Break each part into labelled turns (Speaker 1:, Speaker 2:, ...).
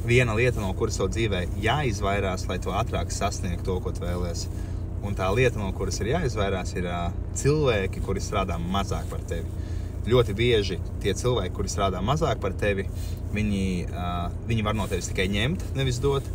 Speaker 1: Viena lieta, no kuras tev dzīvē jāizvairās, lai tu ātrāk sasniegtu to, ko tu vēlies. Un tā lieta, no kuras ir jāizvairās, ir cilvēki, kuri strādā mazāk par tevi. Ļoti bieži tie cilvēki, kuri strādā mazāk par tevi, viņi var no tevis tikai ņemt, nevis dot.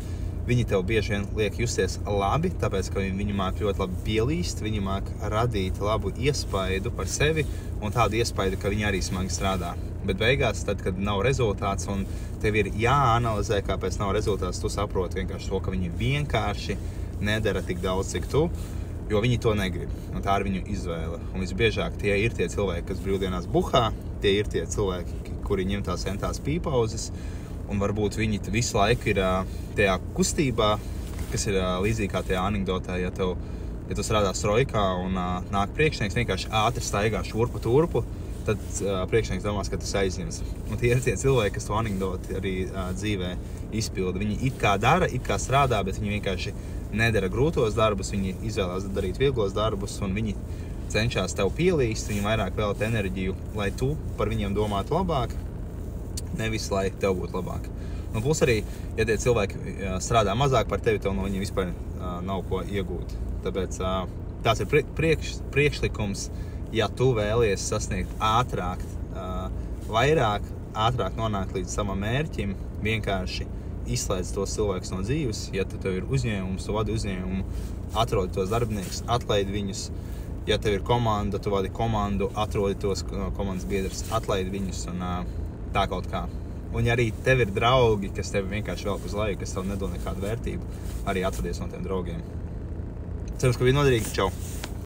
Speaker 1: Viņi tev bieži vien liek justies labi, tāpēc, ka viņi māk ļoti labi pielīst, viņi māk radīt labu iespaidu par sevi un tādu iespaidu, ka viņi arī smagi strādā. Bet beigās, tad, kad nav rezultāts un tev ir jāanalizē, kāpēc nav rezultāts, tu saproti vienkārši to, ka viņi vienkārši nedara tik daudz, cik tu, jo viņi to negrib. Un tā ir viņu izvēle. Un visbiežāk tie ir tie cilvēki, kas brīvdienās buhā, tie ir tie cilvēki, kuri ņem tās entās pīpauzes, un varbūt viņi visu laiku ir tajā kustībā, kas ir līdzīgi kā tajā anekdotā, ja tu strādā strojkā un nāk priekšnieks, vienkārši ātri staigā šurpu turpu, tad priekšnieks domās, ka tas aizņems. Un tie ir tie cilvēki, kas to anekdoti arī dzīvē izpilda. Viņi it kā dara, it kā strādā, bet viņi vienkārši nedara grūtos darbus, viņi izvēlās darīt vieglos darbus, un viņi cenšas tev pielīst, viņi vairāk velta enerģiju, lai tu par viņiem domātu labāk, nevis, lai tev būtu labāk. Un plus arī, ja tie cilvēki strādā mazāk par tevi, tev no viņiem vispār nav ko iegūt. Tāpēc tās ir priekšlikums, ja tu vēlies sasniegt ātrāk, vairāk, ātrāk nonākt līdz savam mērķim, vienkārši izslēdz tos cilvēkus no dzīves. Ja tev ir uzņēmums, tu vadi uzņēmumu, atrodi tos darbiniekus, atlaidi viņus. Ja tev ir komanda, tu vadi komandu, atrodi tos komandas biedrus, atlaidi viņus un tā kaut kā. Un ja arī tev ir draugi, kas tevi vienkārši velk uz leju, kas tev nedod nekādu vērtību, arī atrodies no tiem draugiem. Cerams, ka bija noderīgi. Čau!